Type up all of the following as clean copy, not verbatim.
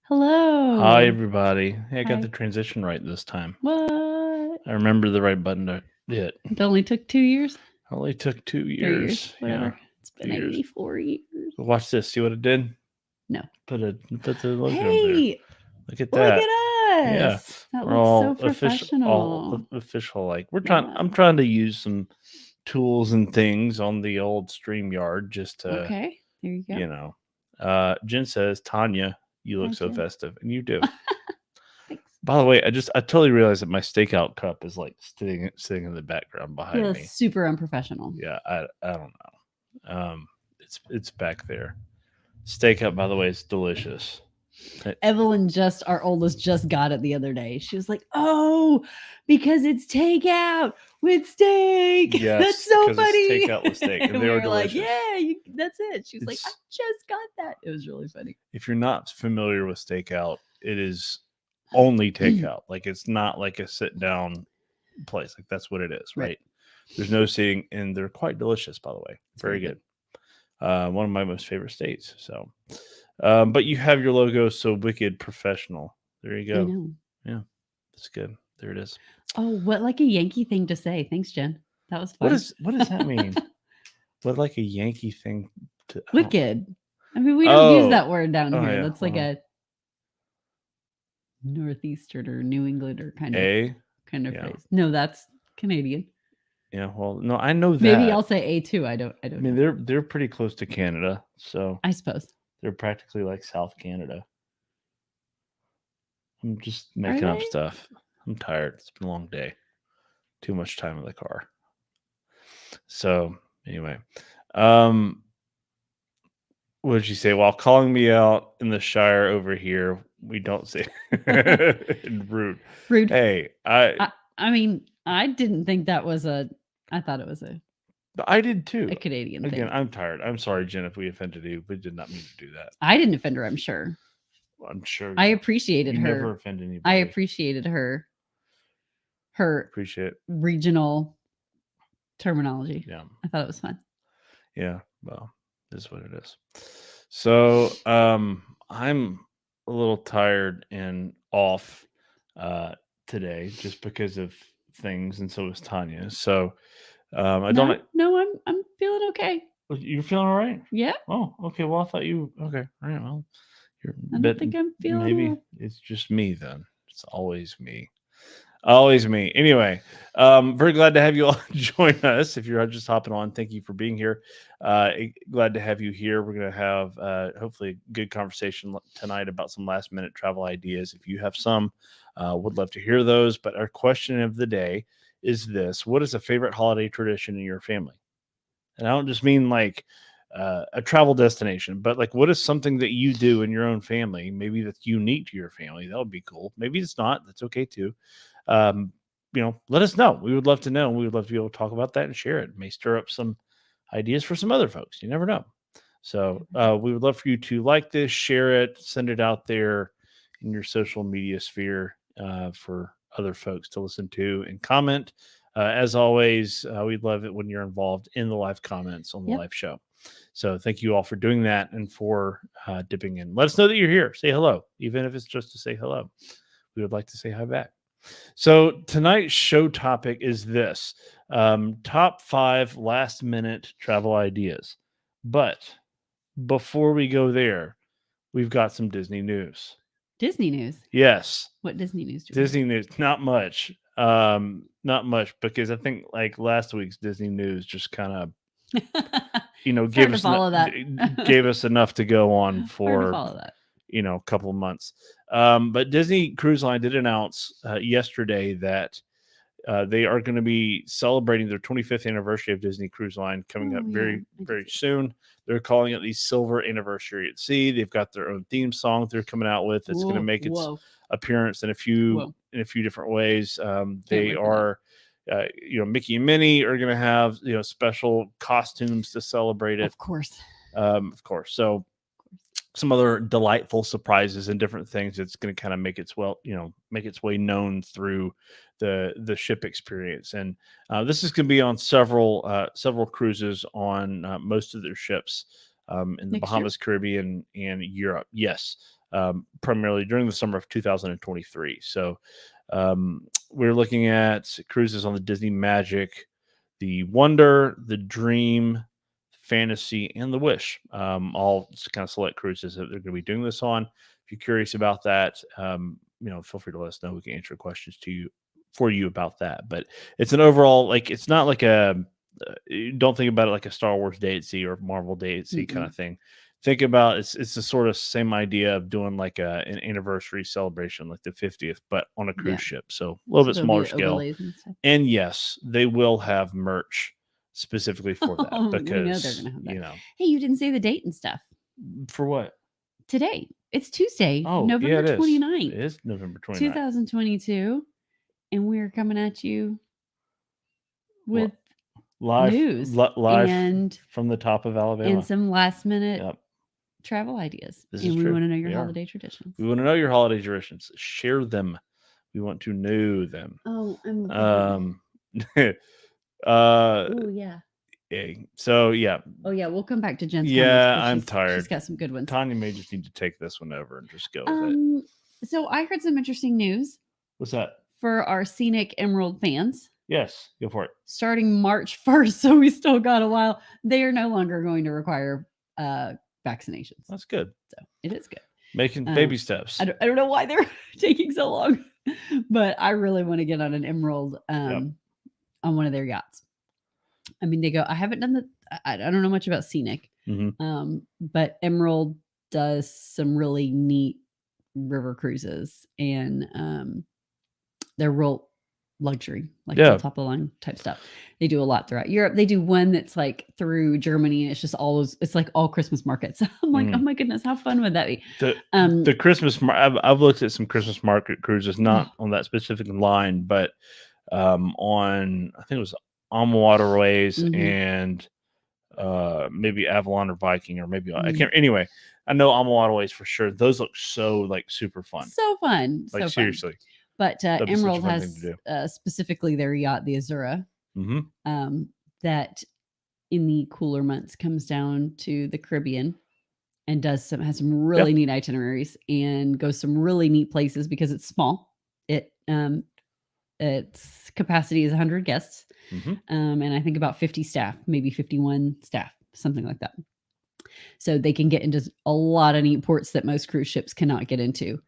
Hello. Hi, everybody. Hey, I got Hi. the transition right this time. What? I remember the right button to hit. It only took 2 years? Only took 2 3 years. years. Whatever. Yeah. It's been 2 years. 84 years. Watch this. See what it did? No. Put the logo there. Hey, Look at look that. at us. Yeah. That We're looks so all professional. official. Like I'm Yeah. trying to use some tools and things on the old StreamYard just to, Okay, there you go. Jen says, Tanya, you look Hi, so Jen. festive, and you do. Thanks. By the way, I totally realized that my stakeout cup is like sitting in the background behind Yeah, me. super unprofessional. Yeah, I don't know. It's back there. Stakeout, by the way, is delicious. Evelyn, our oldest, just got it the other day. She was like, "Oh, because it's takeout with steak." Yes, That's so 'cause it's funny. takeout with steak, and And they we are were like, delicious. "Yeah, that's it." She was like, "I It's- just got that." It was really funny. If you're not familiar with stakeout, it is only takeout. Like it's not like a sit down place. Like that's what it is, right? There's no seating, and they're quite delicious, by the way. Very good. One of my most favorite states. So, but you have your logo so wicked professional. There you I go. know. Yeah, that's good. There it is. Oh, what like a Yankee thing to say. Thanks, Jen. That was fun. What does that mean? What like a Yankee thing to Wicked. I mean, we don't use Oh. that word down Oh, here. yeah. That's like a Northeastern or New Englander kind of A. Yeah. phrase. No, that's Canadian. Yeah, well, no, I know that. Maybe I'll say A too. I don't I mean, know. they're pretty close to Canada, so I suppose. they're practically like South Canada. I'm just Are making up they? stuff. I'm tired. It's been a long day. Too much time in the car. So anyway, what did she say? While calling me out in the Shire over here, we don't say rude. Rude. Hey, I mean, I didn't think that was I thought it was a did too. Canadian Again, thing. I'm tired. I'm sorry, Jen, if we offended you. We did not mean to do that. I didn't offend her, I'm sure. I'm sure I appreciated you her. never offend anybody. I appreciated her Appreciate it. regional terminology. Yeah. I thought it was fun. Yeah. Well, this is what it is. So I'm a little tired and off today just because of things, and so is Tanya. So I don't. No, I'm feeling okay. You're feeling all right? Yeah. Oh, okay. Well, I thought you. Okay. All right. Well, you're. I don't think I'm feeling maybe well. it's just me then. It's always me. Always me. Anyway, very glad to have you all join us. If you're just hopping on, thank you for being here. Glad to have you here. We're going to have hopefully a good conversation tonight about some last minute travel ideas. If you have some, would love to hear those. But our question of the day is this: what is a favorite holiday tradition in your family? And I don't just mean like a travel destination, but like what is something that you do in your own family, maybe that's unique to your family? That would be cool. Maybe it's not. That's okay too. um, let us know. We would love to know. We would love to be able to talk about that and share it. It may stir up some ideas for some other folks. You never know. So we would love for you to like this, share it, send it out there in your social media sphere for other folks to listen to and comment. As always, we'd love it when you're involved in the live comments on the live show. So thank you all for doing that and for dipping in. Let us know that you're here. Say hello, even if it's just to say hello. We would like to say hi back. So tonight's show topic is this: top 5 last minute travel ideas. But before we go there, we've got some Disney news. Disney news. Yes. What Disney news? Disney news. Not much. Not much, because I think like last week's Disney news just kind of gave us enough to go on for a couple of months. But Disney Cruise Line did announce yesterday that they are going to be celebrating their 25th anniversary of Disney Cruise Line coming up very soon. They're calling it the Silver Anniversary at Sea. They've got their own theme song they're coming out with. It's going to make its appearance in a few different ways. They are, Mickey and Minnie are going to have special costumes to celebrate it. Of course. So some other delightful surprises and different things. It's going to kind of make its way known through the ship experience. And this is going to be on several cruises on most of their ships in the Bahamas, Caribbean, and Europe. Yes, primarily during the summer of 2023. So we're looking at cruises on the Disney Magic, the Wonder, the Dream, Fantasy, and the Wish, all kind of select cruises that they're going to be doing this on. If you're curious about that, feel free to let us know. We can answer questions for you about that. But it's an overall, it's not like don't think about it like a Star Wars Day at Sea or Marvel Day at Sea kind of thing. Think about it's the sort of same idea of doing like an anniversary celebration, like the 50th, but on a cruise ship. So a little bit smaller scale. And yes, they will have merch specifically for that, because they're gonna have that. Hey, you didn't say the date and stuff. For what? Today. It's Tuesday, November 29th. It is November 29th. 2022. And we're coming at you with live news and from the top of Alabama and some last minute travel ideas. We want to know your holiday traditions. We want to know your holiday traditions. Share them. We want to know them. Oh, yeah. So yeah. Oh yeah, we'll come back to Jen's. Yeah, I'm tired. She's got some good ones. Tanya may just need to take this one over and just go with it. So I heard some interesting news. What's that? For our Scenic Emerald fans. Yes, go for it. Starting March 1st, so we still got a while. They are no longer going to require vaccinations. That's good. So it is good. Making baby steps. I don't know why they're taking so long, but I really want to get on an Emerald on one of their yachts. I mean, they go, I haven't done I don't know much about Scenic, but Emerald does some really neat river cruises, and they're real luxury, like the top of the line type stuff. They do a lot throughout Europe. They do one that's like through Germany, and it's just it's like all Christmas markets. I'm like, oh my goodness, how fun would that be? The Christmas, I've looked at some Christmas market cruises, not on that specific line, but on, I think it was Alma Waterways and maybe Avalon or Viking, or maybe I can't. Anyway, I know Alma Waterways for sure. Those look so like super fun. So fun. Like so seriously. Fun. But Emerald has specifically their yacht, the Azura, that in the cooler months comes down to the Caribbean and has some really neat itineraries and goes some really neat places because it's small. Its capacity is 100 guests, and I think about 50 staff, maybe 51 staff, something like that. So they can get into a lot of neat ports that most cruise ships cannot get into.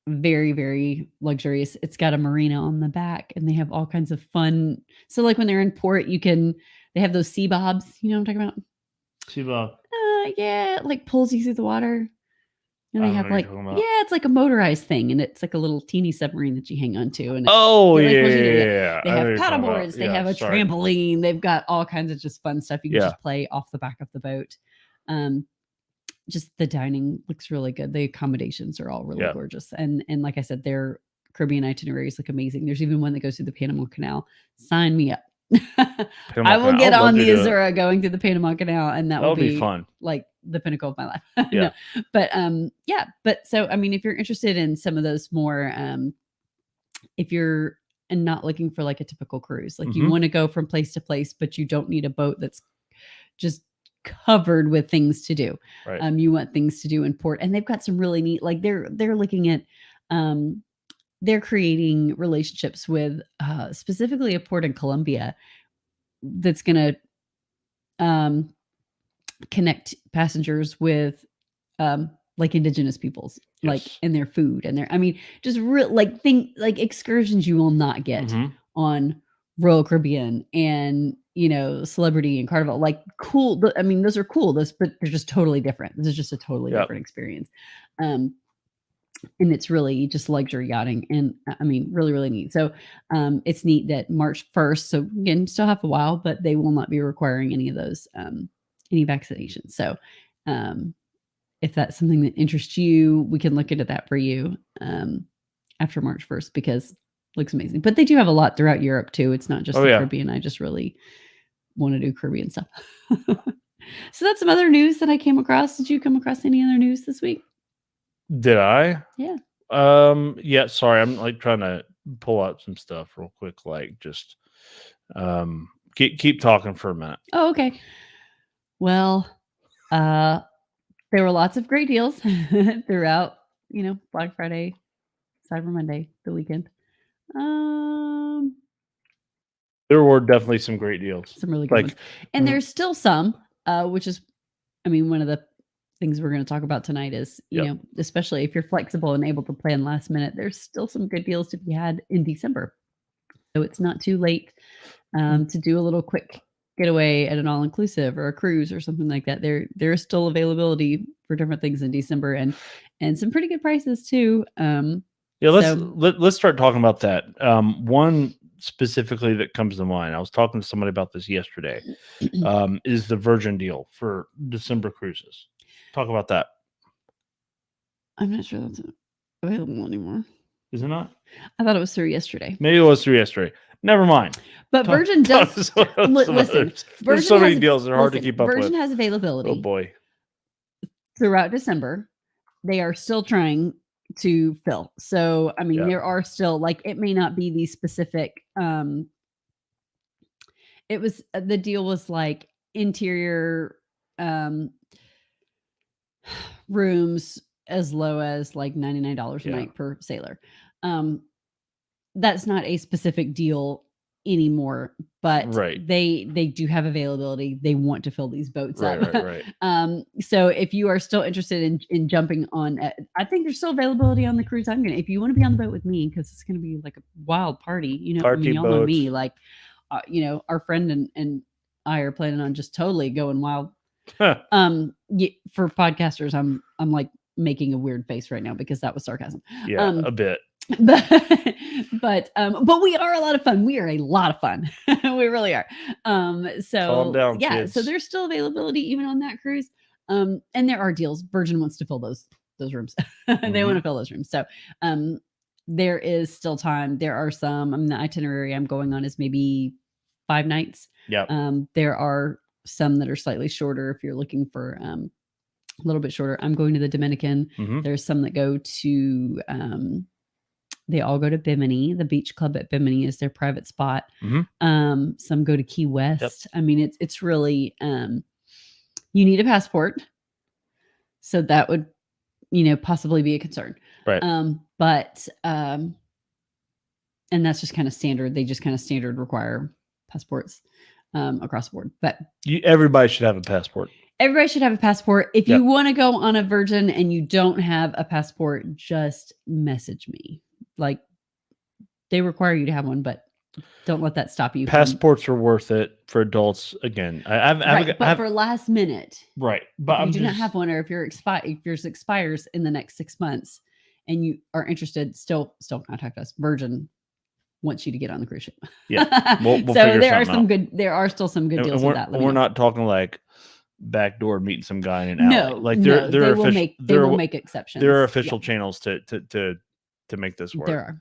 Very, very luxurious. It's got a marina on the back, and they have all kinds of fun. So like when they're in port, they have those sea bobs. You know what I'm talking about? Sea bob. Yeah, like pulls you through the water. And they have it's like a motorized thing, and it's like a little teeny submarine that you hang on to. And yeah. They have paddle boards. They have a trampoline. They've got all kinds of just fun stuff. You can just play off the back of the boat. Just the dining looks really good. The accommodations are all really gorgeous. And like I said, their Caribbean itineraries look amazing. There's even one that goes through the Panama Canal. Sign me up. I will get on the Azura going through the Panama Canal, and that will be fun. Like the pinnacle of my life. No. But so, I mean, if you're interested in some of those more, if you're not looking for like a typical cruise, like you want to go from place to place, but you don't need a boat that's just covered with things to do. Right. You want things to do in port, and they've got some really neat, like they're looking at, they're creating relationships with specifically a port in Colombia that's going to connect passengers with like indigenous peoples, like in their food and I mean, just like excursions you will not get on Royal Caribbean and, Celebrity and Carnival, like cool. I mean, those are cool, but they're just totally different. This is just a totally different experience. And it's really just luxury yachting. And I mean, really, really neat. So it's neat that March 1st, so again, still have a while, but they will not be requiring any of those, any vaccinations. So if that's something that interests you, we can look into that for you after March 1st, because it looks amazing. But they do have a lot throughout Europe too. It's not just the Caribbean. I just really want to do Caribbean stuff. So that's some other news that I came across. Did you come across any other news this week? Did I? Yeah. Yeah, sorry. I'm like trying to pull out some stuff real quick. Like just keep talking for a minute. Oh, okay. Well, there were lots of great deals throughout, Black Friday, Cyber Monday, the weekend. There were definitely some great deals. Some really good ones. And there's still some, which is, I mean, one of the things we're going to talk about tonight is, especially if you're flexible and able to plan last minute, there's still some good deals to be had in December. So it's not too late to do a little quick getaway at an all-inclusive or a cruise or something like that. There is still availability for different things in December and some pretty good prices too. Let's start talking about that. One specifically that comes to mind, I was talking to somebody about this yesterday, is the Virgin deal for December cruises. Talk about that. I'm not sure that's available anymore. Is it not? I thought it was through yesterday. Maybe it was through yesterday. Never mind. But Virgin does. Listen, there's so many deals that are hard to keep up with. Virgin has availability. Oh boy. Throughout December, they are still trying to fill. So, I mean, there are still, like, it may not be the specific. It was, the deal was like interior rooms as low as like $99 a night per sailor. That's not a specific deal anymore, but they do have availability. They want to fill these boats up. Right. So if you are still interested in jumping on, I think there's still availability on the cruise. If you want to be on the boat with me, because it's going to be like a wild party, y'all know me, like, our friend and I are planning on just totally going wild. For podcasters, I'm like making a weird face right now because that was sarcasm. A bit. but we are a lot of fun. We are a lot of fun. We really are. Calm So down, yeah, so kids. there's still availability even on that cruise. And there are deals. Virgin wants to fill those rooms. They want to fill those rooms. So there is still time. There are some. The itinerary I'm going on is maybe 5 nights. Yep. There are some that are slightly shorter if you're looking for a little bit shorter. I'm going to the Dominican. There's some that go to they all go to Bimini. The beach club at Bimini is their private spot. Some go to Key West. Yep. I mean, it's really you need a passport, so that would possibly be a concern. Right. But and that's just kind of standard. They just kind of standard require passports across the board. But everybody should have a passport. Everybody should have a passport. If you want to go on a Virgin and you don't have a passport, just message me. Like, they require you to have one, but don't let that stop you. Passports are worth it for adults. Again, but for last minute, right? But if you do not have one, or if yours expires in the next 6 months, and you are interested, still contact us. Virgin wants you to get on the cruise ship. Yeah, we'll so there are still some good deals with that. We're not talking like backdoor meeting some guy in an alley. No, like they will make exceptions. There are official channels to make this work. There are.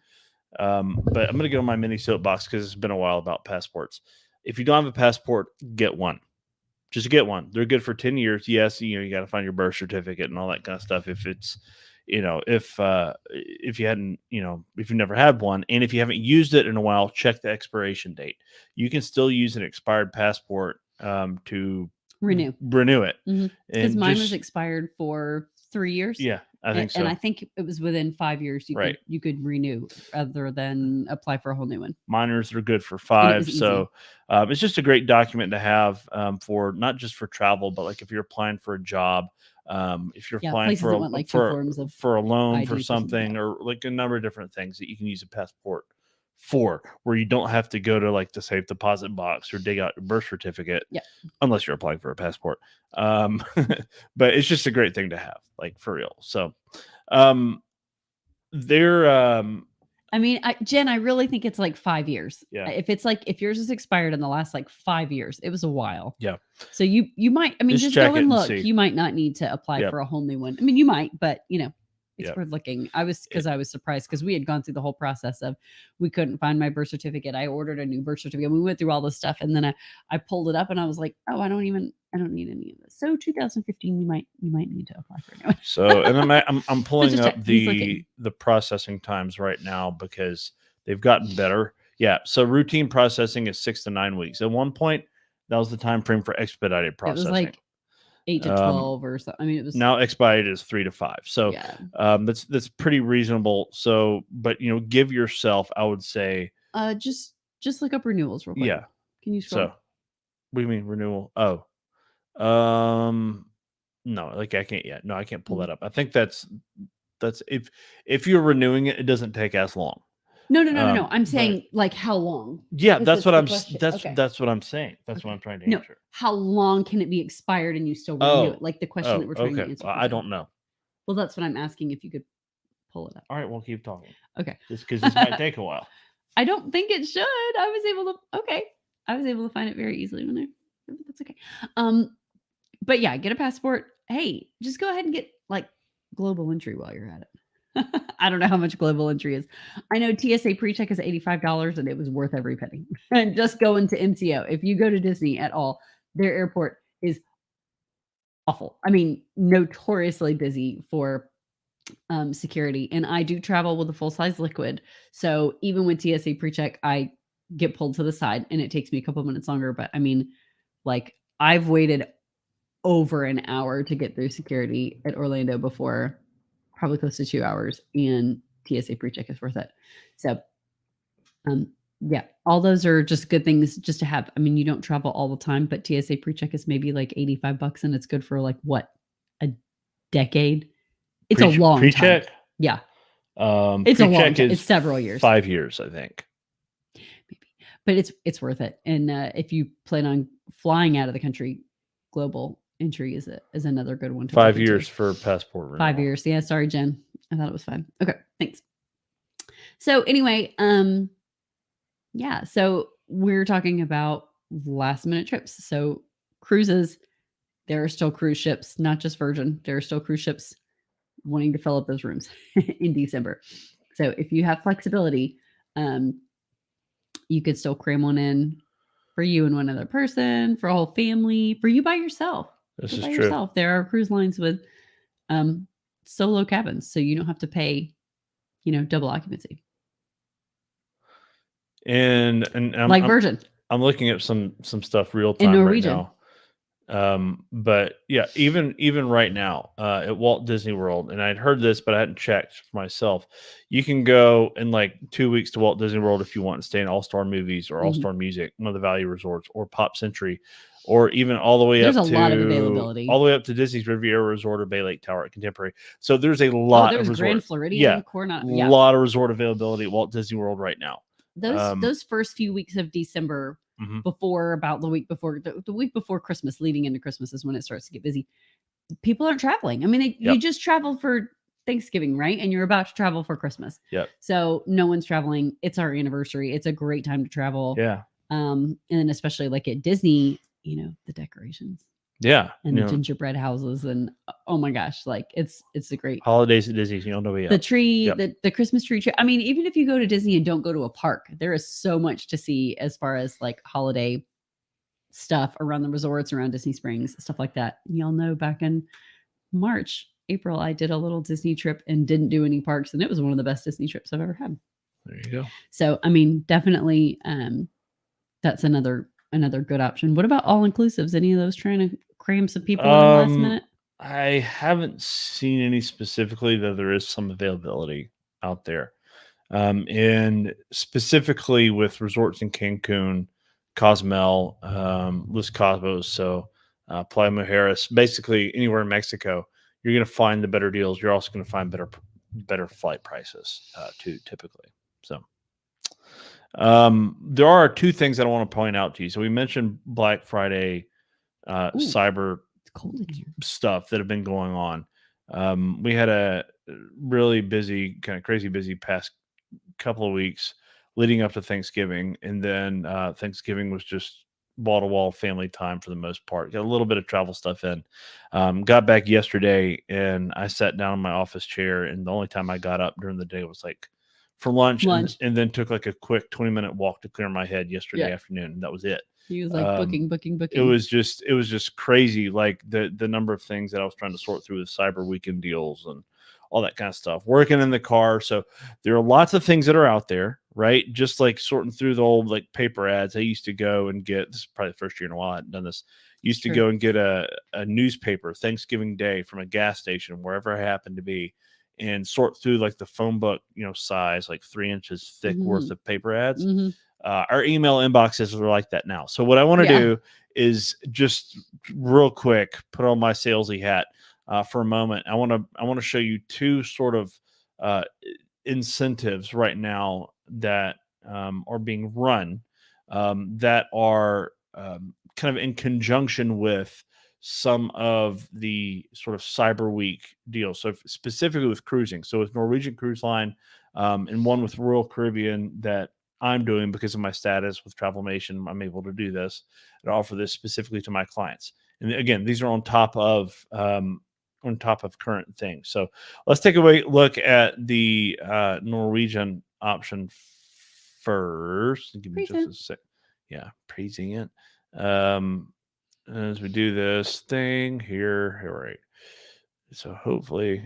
But I'm gonna get on my mini soapbox because it's been a while about passports. If you don't have a passport, get one. Just get one. They're good for 10 years. Yes, you got to find your birth certificate and all that kind of stuff. If it's if you hadn't, if you've never had one, and if you haven't used it in a while, check the expiration date. You can still use an expired passport to renew it. Because mine was expired for 3 years. Yeah, I think so. And I think it was within 5 years you could renew rather than apply for a whole new one. Minors are good for 5. So it's just a great document to have for not just for travel, but like if you're applying for a job, if you're applying for a loan for something, or like a number of different things that you can use a passport for, where you don't have to go to like the safe deposit box or dig out your birth certificate, unless you're applying for a passport. But it's just a great thing to have, like, for real. So Jen, I really think it's like 5 years. Yeah. If yours is expired in the last like 5 years, it was a while. Yeah. So you might, just go and look. You might not need to apply for a whole new one. You might, but it's worth looking. I was surprised because we had gone through the whole process of, we couldn't find my birth certificate. I ordered a new birth certificate. We went through all this stuff, and then I pulled it up and I was like, oh, I don't need any of this. So 2015, you might need to apply for a new one. So, and I'm pulling up the processing times right now because they've gotten better. Yeah. So routine processing is 6 to 9 weeks. At one point, that was the time frame for expedited processing. It was like 8 to 12 or something. It was now expedited is 3 to 5. So that's pretty reasonable. So, but give yourself, I would say, just look up renewals real quick. Yeah. Can you scroll? So, what do you mean renewal? Oh, no, like I can't yet. No, I can't pull that up. I think that's if you're renewing it, it doesn't take as long. No. I'm saying, like, how long? Yeah, that's what I'm saying. That's what I'm trying to answer. How long can it be expired and you still renew it? Like the question that we're trying to answer. Well, I don't know. Well, that's what I'm asking, if you could pull it up. All right, we'll keep talking. Okay. Just because this might take a while. I don't think it should. I was able to find it very easily when that's okay. But yeah, get a passport. Hey, just go ahead and get like global entry while you're at it. I don't know how much global entry is. I know TSA pre-check is $85 and it was worth every penny. And just go into MCO. If you go to Disney at all, their airport is awful. Notoriously busy for security. And I do travel with a full-size liquid. So even with TSA pre-check, I get pulled to the side and it takes me a couple minutes longer. But I've waited over an hour to get through security at Orlando before, probably close to 2 hours, and TSA pre-check is worth it. So, yeah, all those are just good things just to have. You don't travel all the time, but TSA pre-check is maybe like $85 and it's good for like what, a decade? It's a long pre-check? time. Yeah. It's a long time. It's several years. 5 years, I think. Maybe. But it's worth it. And if you plan on flying out of the country, global entry is another good one. 5 years for passport renewal. 5 years. Yeah. Sorry, Jen. I thought it was 5. Okay. Thanks. So anyway, yeah. So we're talking about last minute trips. So cruises, there are still cruise ships, not just Virgin. There are still cruise ships wanting to fill up those rooms in December. So if you have flexibility, you could still cram one in for you and one other person, for a whole family, for you by yourself. This Go is by true. yourself. There are cruise lines with solo cabins, so you don't have to pay, double occupancy. And Like Virgin I'm looking at some stuff real in time right Norwegian. now. But yeah, even right now, at Walt Disney World, and I'd heard this, but I hadn't checked for myself. You can go in like 2 weeks to Walt Disney World if you want to stay in All Star Movies or All Star Music, one of the value resorts, or Pop Century, or even all the way There's up a to lot of availability. all the way up to Disney's Riviera Resort or Bay Lake Tower at Contemporary. So there's a Oh, lot there's of resort. Grand Floridian, Yeah, Coronado. a Yeah. lot of resort availability at Walt Disney World right now. Those first few weeks of December, before about the week before the week before Christmas, leading into Christmas is when it starts to get busy. People aren't traveling. I mean, you just traveled for Thanksgiving, right? And you're about to travel for Christmas. Yep. So no one's traveling. It's our anniversary. It's a great time to travel. Yeah. And especially like at Disney, the decorations. Yeah. And the gingerbread houses, and oh my gosh, like it's a great holidays at Disney. You don't know the tree, the Christmas tree. I mean, even if you go to Disney and don't go to a park, there is so much to see as far as like holiday stuff around the resorts, around Disney Springs, stuff like that. And y'all know back in April, I did a little Disney trip and didn't do any parks, and it was one of the best Disney trips I've ever had. There you go. So, I mean, definitely, that's another good option. What about all inclusives? Any of those trying to cram some people in last minute? I haven't seen any specifically, though there is some availability out there. And specifically with resorts in Cancun, Cozumel, Los Cabos, so Playa Mujeres, basically anywhere in Mexico, you're going to find the better deals. You're also going to find better flight prices too, typically. So there are two things that I want to point out to you. So we mentioned Black Friday, cyber stuff that have been going on. We had a really busy, kind of crazy busy past couple of weeks leading up to Thanksgiving, and then Thanksgiving was just wall-to-wall family time for the most part. Got a little bit of travel stuff in. Got back yesterday, and I sat down in my office chair, and the only time I got up during the day was like for lunch. And then took like a quick 20-minute walk to clear my head yesterday afternoon, and that was it. He was like booking. It was just crazy, like the number of things that I was trying to sort through with cyber weekend deals and all that kind of stuff, working in the car. So there are lots of things that are out there, right? Just like sorting through the old like paper ads. I used to go and get, this is probably the first year in a while I hadn't done this, used to go and get a newspaper Thanksgiving Day from a gas station, wherever I happened to be, and sort through like the phone book, size, like 3 inches thick worth of paper ads. Our email inboxes are like that now. So what I want to do is just real quick, put on my salesy hat for a moment. I want to show you two sort of incentives right now that are being run that are kind of in conjunction with some of the sort of Cyber Week deals. So specifically with cruising. So with Norwegian Cruise Line and one with Royal Caribbean that I'm doing because of my status with Travelmation, I'm able to do this and offer this specifically to my clients. And again, these are on top of current things. So let's take a look at the Norwegian option first. Give me just a sec. Yeah, praising it. As we do this thing here, all right. So hopefully,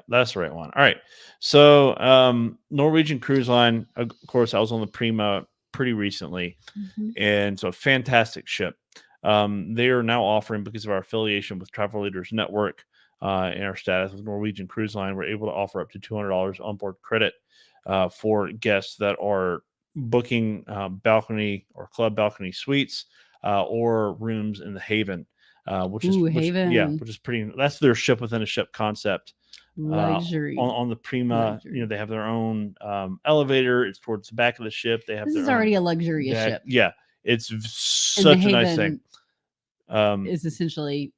that's the right one. All right. So Norwegian Cruise Line, of course, I was on the Prima pretty recently, and so a fantastic ship. They are now offering, because of our affiliation with Travel Leaders Network and our status with Norwegian Cruise Line, we're able to offer up to $200 onboard credit for guests that are booking balcony or club balcony suites or rooms in the Haven. Which is pretty. That's their ship within a ship concept. Luxury on the Prima. Luxury. They have their own elevator. It's towards the back of the ship. They have. This is already a luxurious ship. Yeah, it's such a nice thing. Is essentially.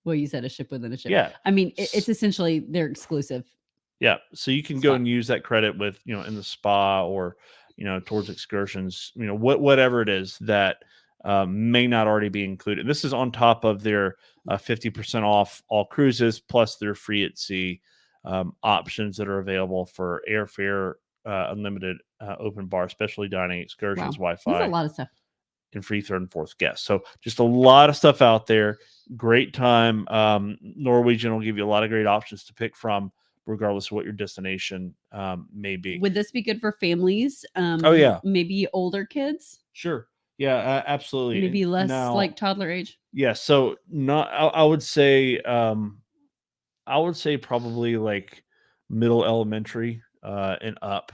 Well, you said a ship within a ship. Yeah, I mean, it's essentially they're exclusive. Yeah. So you can go and use that credit with, in the spa or, towards excursions, whatever it is that may not already be included. This is on top of their 50% off all cruises, plus their free at sea options that are available for airfare, unlimited open bar, specialty dining, excursions, Wow. That's a Wi-Fi, lot of stuff. and free third and fourth guests. So just a lot of stuff out there. Great time. Norwegian will give you a lot of great options to pick from, regardless of what your destination may be. Would this be good for families? Oh yeah, maybe older kids. sure. Yeah, absolutely. Maybe less now, like toddler age. Yeah. So not. I would say. I would say probably like middle elementary and up.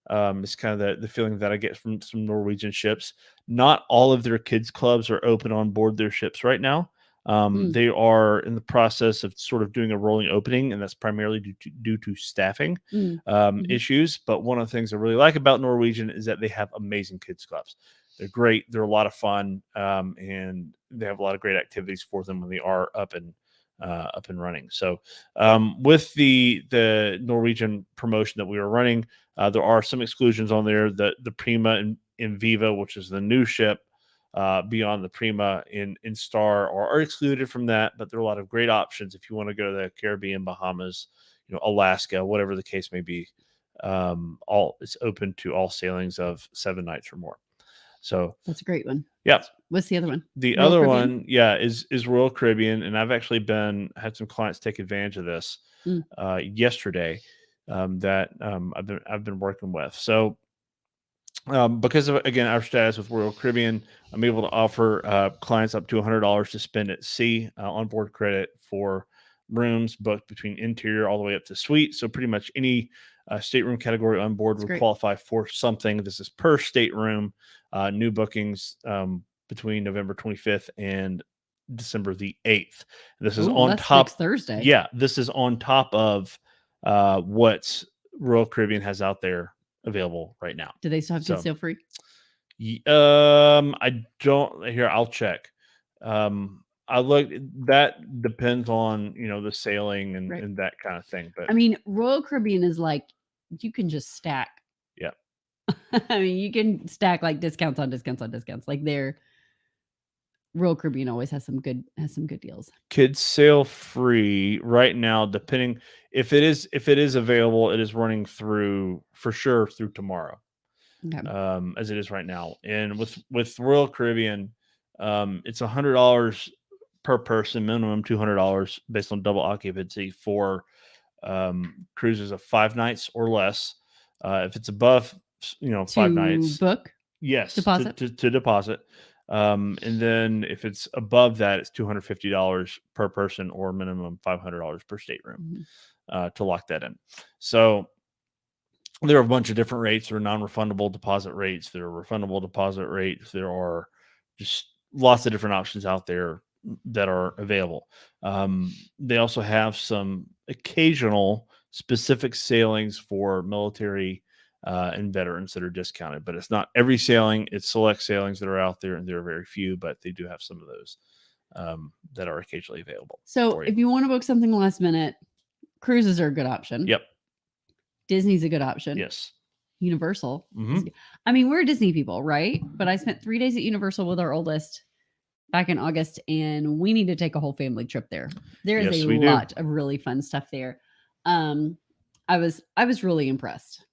It's kind of the feeling that I get from some Norwegian ships. Not all of their kids clubs are open on board their ships right now. They are in the process of sort of doing a rolling opening, and that's primarily due to staffing issues. But one of the things I really like about Norwegian is that they have amazing kids clubs. They're great. They're a lot of fun, and they have a lot of great activities for them when they are up and running. So with the Norwegian promotion that we were running, there are some exclusions on there. The Prima in Viva, which is the new ship, beyond the Prima in Star, are excluded from that. But there are a lot of great options if you want to go to the Caribbean, Bahamas, Alaska, whatever the case may be. It's open to all sailings of 7 nights or more. So that's a great one. Yeah. What's the other one? The Royal other Caribbean? One, yeah, is Royal Caribbean, and I've actually had some clients take advantage of this yesterday that I've been working with. So because of, again, our status with Royal Caribbean, I'm able to offer clients up to $100 to spend at sea on board credit for rooms booked between interior all the way up to suite. So pretty much any stateroom category on board would qualify for something. This is per stateroom. New bookings between November 25th and December the 8th. This is on top Thursday. Yeah, this is on top of what Royal Caribbean has out there available right now. Do they still have kids sail free? I don't. Here, I'll check. I look. That depends on the sailing and that kind of thing. But I mean, Royal Caribbean is like you can just stack. Yeah. I mean, you can stack like discounts on discounts on discounts. Like Royal Caribbean always has some good deals. Kids sail free right now, depending if it is available, it is running through for sure through tomorrow. Okay. As it is right now. And with Royal Caribbean, it's $100 per person, minimum $200 based on double occupancy for cruises of 5 nights or less. If it's above 5 nights, book, yes, deposit to deposit. And then if it's above that, it's $250 per person or minimum $500 per stateroom to lock that in. So there are a bunch of different rates. There are non-refundable deposit rates. There are refundable deposit rates. There are just lots of different options out there that are available. They also have some occasional specific sailings for military and veterans that are discounted, but it's not every sailing. It's select sailings that are out there, and there are very few, but they do have some of those that are occasionally available. So if you want to book something last minute, cruises are a good option. Yep. Disney's a good option. Yes. Universal. I mean, we're Disney people, right? But I spent 3 days at Universal with our oldest back in August, and we need to take a whole family trip there. There is a lot of really fun stuff there. I was really impressed.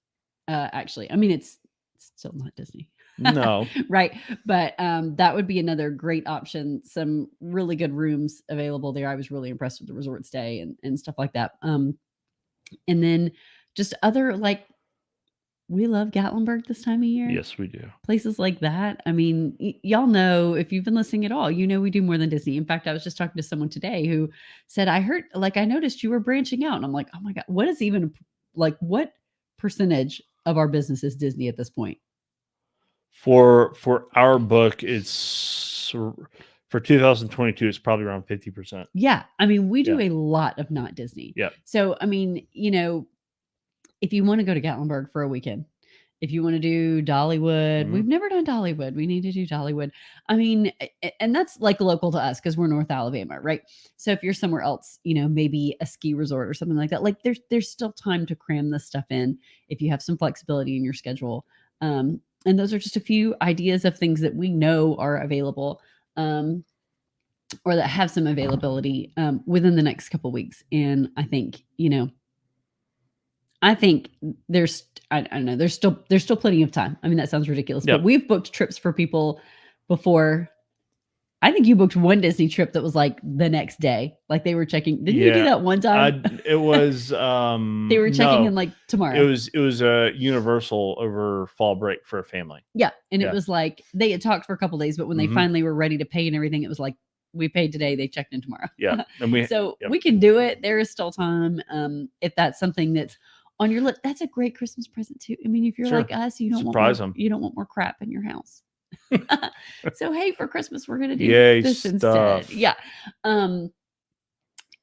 Actually, I mean, it's still not Disney. No. Right. But that would be another great option. Some really good rooms available there. I was really impressed with the resort stay and stuff like that. And then just other, like, we love Gatlinburg this time of year. Yes, we do. Places like that. I mean, y'all know, if you've been listening at all, we do more than Disney. In fact, I was just talking to someone today who said, I noticed you were branching out. And I'm like, oh my God, what percentage of our business is Disney at this point? For our book, it's for 2022, it's probably around 50%. Yeah. I mean, we do a lot of not Disney. Yeah. So, I mean, if you want to go to Gatlinburg for a weekend If you want to do Dollywood, we've never done Dollywood. We need to do Dollywood. I mean, and that's like local to us because we're North Alabama, right? So if you're somewhere else, maybe a ski resort or something like that, like there's still time to cram this stuff in if you have some flexibility in your schedule. And those are just a few ideas of things that we know are available. Or that have some availability within the next couple weeks. And I think, there's, I don't know, there's still plenty of time. I mean, that sounds ridiculous, but we've booked trips for people before. I think you booked one Disney trip that was like the next day. Like they were checking. Didn't you do that one time? It was, they were checking in like tomorrow. It was a Universal over fall break for a family. Yeah. And it was like, they had talked for a couple days, but when they finally were ready to pay and everything, it was like, we paid today, they checked in tomorrow. Yeah. And we can do it. There is still time. If that's something that's on your list, that's a great Christmas present too. I mean, if you're like us, you don't want more crap in your house. So, hey, for Christmas, we're going to do this instead. Yeah.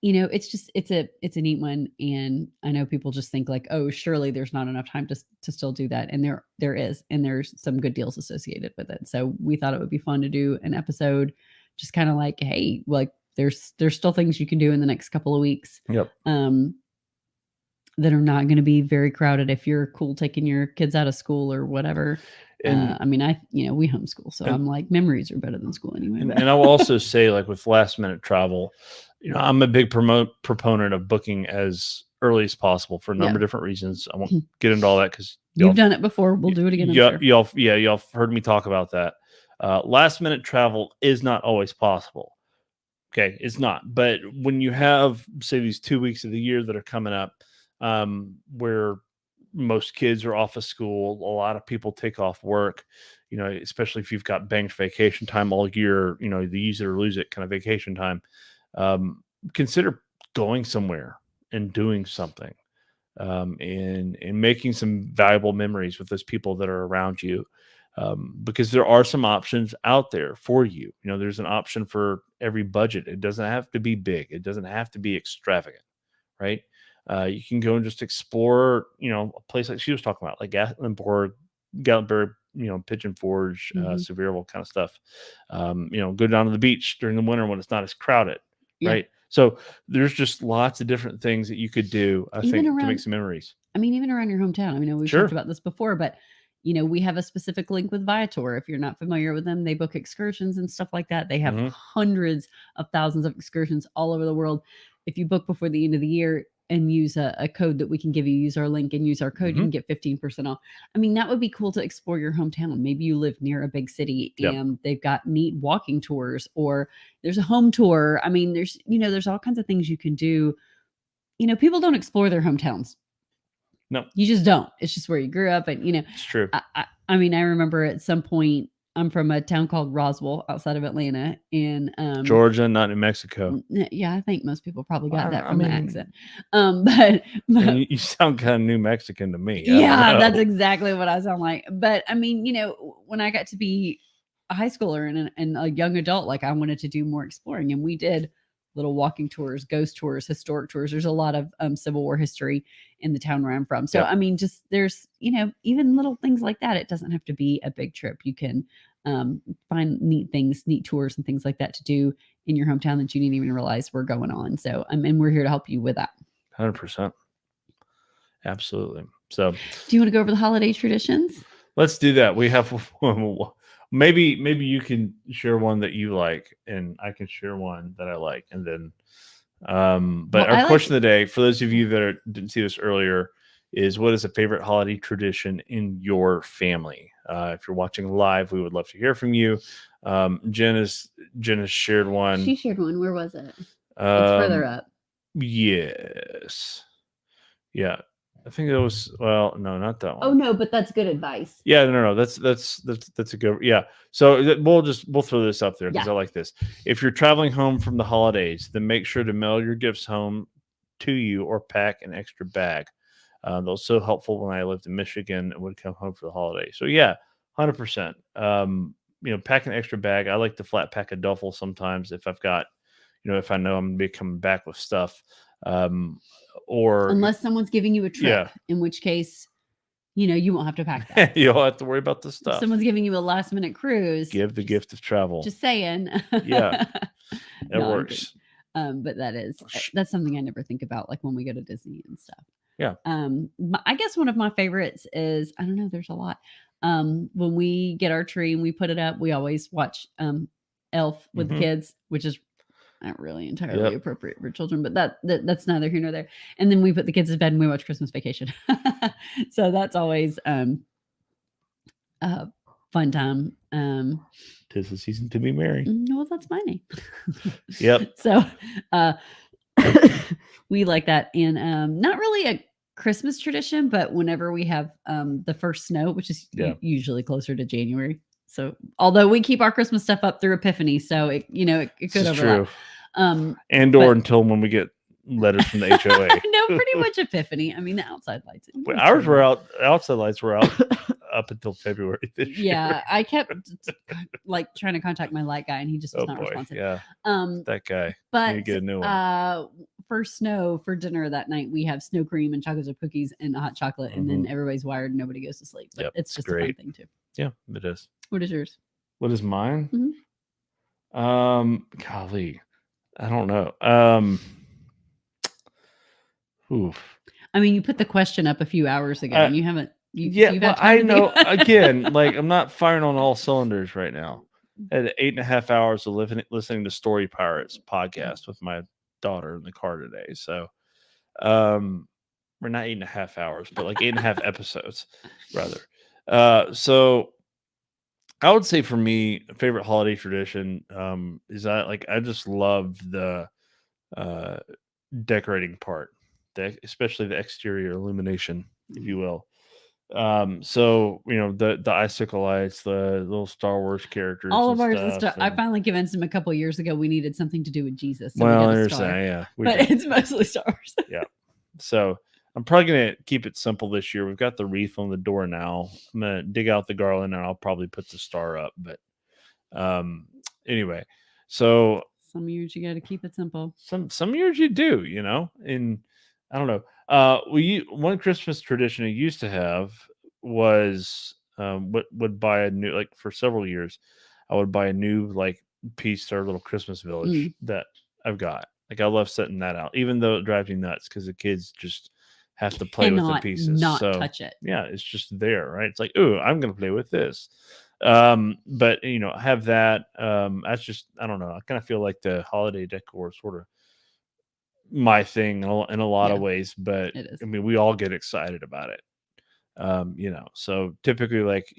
It's a neat one. And I know people just think like, oh, surely there's not enough time to still do that. And there is, and there's some good deals associated with it. So we thought it would be fun to do an episode just kind of like, hey, like there's still things you can do in the next couple of weeks. Yep. That are not going to be very crowded if you're cool taking your kids out of school or whatever. And, I mean, we homeschool, so I'm like, memories are better than school anyway. And I will also say, like with last minute travel, I'm a big proponent of booking as early as possible for a number of different reasons. I won't get into all that because you've done it before. We'll do it again. Y'all heard me talk about that. Last minute travel is not always possible. Okay, it's not. But when you have, say, these 2 weeks of the year that are coming up, where most kids are off of school, a lot of people take off work, especially if you've got banked vacation time all year, the use it or lose it kind of vacation time. Consider going somewhere and doing something, and making some valuable memories with those people that are around you. Because there are some options out there for you. There's an option for every budget. It doesn't have to be big. It doesn't have to be extravagant, right? You can go and just explore, a place like she was talking about, like Gatlinburg, Pigeon Forge, Sevierville kind of stuff. Go down to the beach during the winter when it's not as crowded, right? So there's just lots of different things that you could do, I think, to make some memories. I mean, even around your hometown. I mean, we've talked about this before, but we have a specific link with Viator. If you're not familiar with them, they book excursions and stuff like that. They have hundreds of thousands of excursions all over the world. If you book before the end of the year and use a code that we can give you, use our link and use our code, you can get 15% off. I mean, that would be cool to explore your hometown. Maybe you live near a big city and they've got neat walking tours, or there's a home tour. I mean, there's all kinds of things you can do. People don't explore their hometowns. No, you just don't. It's just where you grew up. And, it's true. I mean, I remember at some point, I'm from a town called Roswell outside of Atlanta in Georgia, not New Mexico. Yeah, I think most people probably got that from the accent. But you sound kind of New Mexican to me. Yeah, that's exactly what I sound like. But I mean, when I got to be a high schooler and a young adult, like I wanted to do more exploring, and we did little walking tours, ghost tours, historic tours. There's a lot of Civil War history in the town where I'm from. So, I mean, just there's, even little things like that. It doesn't have to be a big trip. You can find neat things, neat tours and things like that to do in your hometown that you didn't even realize were going on. So, and we're here to help you with that. 100%. Absolutely. So do you want to go over the holiday traditions? Let's do that. We have maybe you can share one that you like and I can share one that I like. And then, but our question of the day, for those of you that didn't see this earlier, is what is a favorite holiday tradition in your family? If you're watching live, we would love to hear from you. Jen has shared one. She shared one. Where was it? It's further up. Yes. Yeah. I think it was, well, no, not that one. Oh no, but that's good advice. Yeah, no, that's a good, yeah. So we'll throw this up there because I like this. If you're traveling home from the holidays, then make sure to mail your gifts home to you or pack an extra bag. That was so helpful when I lived in Michigan and would come home for the holiday. So yeah, 100%. Pack an extra bag. I like to flat pack a duffel sometimes if I've got, if I know I'm gonna be coming back with stuff. Or unless someone's giving you a trip, in which case you won't have to pack that. You don't have to worry about the If stuff. someone's giving you a last minute cruise, Give the gift of travel. Just saying. Yeah, it No, works. But that's something I never think about, like when we go to Disney and stuff. Yeah. I guess one of my favorites is, I don't know, there's a lot. When we get our tree and we put it up, we always watch Elf with the kids, which is not really entirely appropriate for children, but that's neither here nor there. And then we put the kids to bed and we watch Christmas Vacation. So that's always fun time. 'Tis the season to be merry. Well, that's my name. Yep. So we like that. And not really a Christmas tradition, but whenever we have the first snow, which is usually closer to January. So although we keep our Christmas stuff up through Epiphany, so it could overlap. True. Until when we get letters from the HOA. No, pretty much Epiphany. I mean, the outside lights. Ours were out. Outside lights were out up until February this year. Yeah, I kept like trying to contact my light guy, and he just was not responsive. Yeah, that guy. But you get a new one. For snow for dinner that night, we have snow cream and chocolate chip cookies and a hot chocolate, and then everybody's wired and nobody goes to sleep. But it's just a fun thing too. Yeah, it is. What is yours? What is mine? Golly, I don't know. Oof. I mean, you put the question up a few hours ago, and you haven't. I know. Again, like I'm not firing on all cylinders right now. I had 8.5 hours of listening to Story Pirates podcast with my daughter in the car today. So, we're not 8.5 hours, but like 8.5 episodes, rather. So, I would say for me, favorite holiday tradition is I just love the decorating part, especially the exterior illumination, if you will. So the icicle lights, the little Star Wars characters, all of ours stuff. I finally convinced him a couple of years ago we needed something to do with Jesus. So well, I understand, yeah, but it's mostly Star Wars. Yeah. So I'm probably gonna keep it simple this year. We've got the wreath on the door now. I'm gonna dig out the garland and I'll probably put the star up. But anyway, so some years you got to keep it simple. Some years you do, and I don't know. One Christmas tradition I used to have was would buy a new, like for several years, I would buy a new like piece to our little Christmas village that I've got. Like I love setting that out, even though it drives me nuts because the kids just have to play with the pieces. Not touch it. Yeah, it's just there, right? It's like, ooh, I'm gonna play with this. But have that. That's just, I don't know. I kind of feel like the holiday decor is sort of my thing in a lot of ways, but I mean, we all get excited about it. So typically like,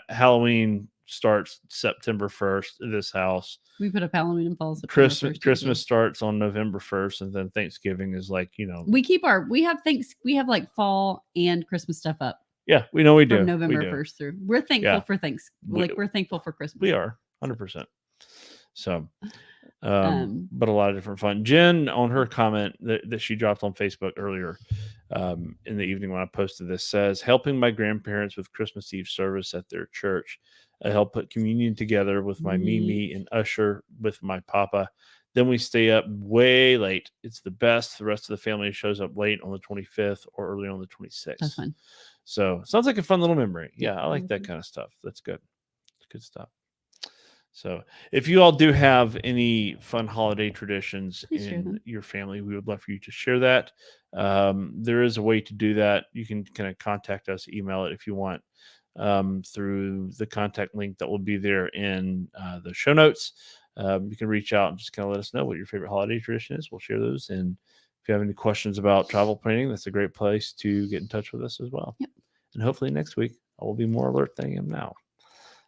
Halloween starts September 1st in this house. We put up Halloween and fall. Christmas starts on November 1st, and then Thanksgiving is like, we have like fall and Christmas stuff up. Yeah, we know we do. From November 1st through. We're thankful for we're thankful for Christmas. We are 100%. So but a lot of different fun. Jen, on her comment that she dropped on Facebook earlier in the evening when I posted this, says, helping my grandparents with Christmas Eve service at their church. I help put communion together with my Mimi and usher with my papa. Then we stay up way late. It's the best. The rest of the family shows up late on the 25th or early on the 26th. That's fun. So sounds like a fun little memory. Yeah, I like that kind of stuff. That's good. It's good stuff. So if you all do have any fun holiday traditions in your family, we would love for you to share that. There is a way to do that. You can kind of contact us, email it if you want, through the contact link that will be there in the show notes. You can reach out and just kind of let us know what your favorite holiday tradition is. We'll share those. And if you have any questions about travel planning, that's a great place to get in touch with us as well. Yep. And hopefully next week I will be more alert than I am now.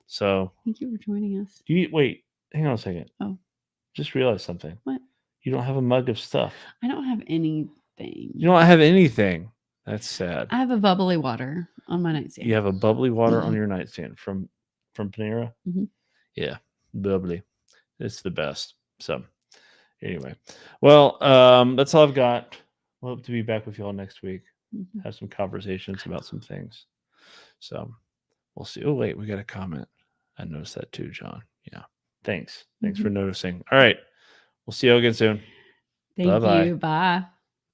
So thank you for joining us. Wait, hang on a second. Oh, just realized something. What? You don't have a mug of stuff. I don't have anything. You don't have anything. That's sad. I have a bubbly water on my nightstand. You have a bubbly water on your nightstand from Panera? Mm-hmm. Yeah, bubbly. It's the best. So anyway, well, that's all I've got. We'll hope to be back with you all next week. Have some conversations about some things. So we'll see. Oh, wait, we got a comment. I noticed that too, John. Yeah. Thanks for noticing. All right. We'll see you again soon. Thank you. Bye.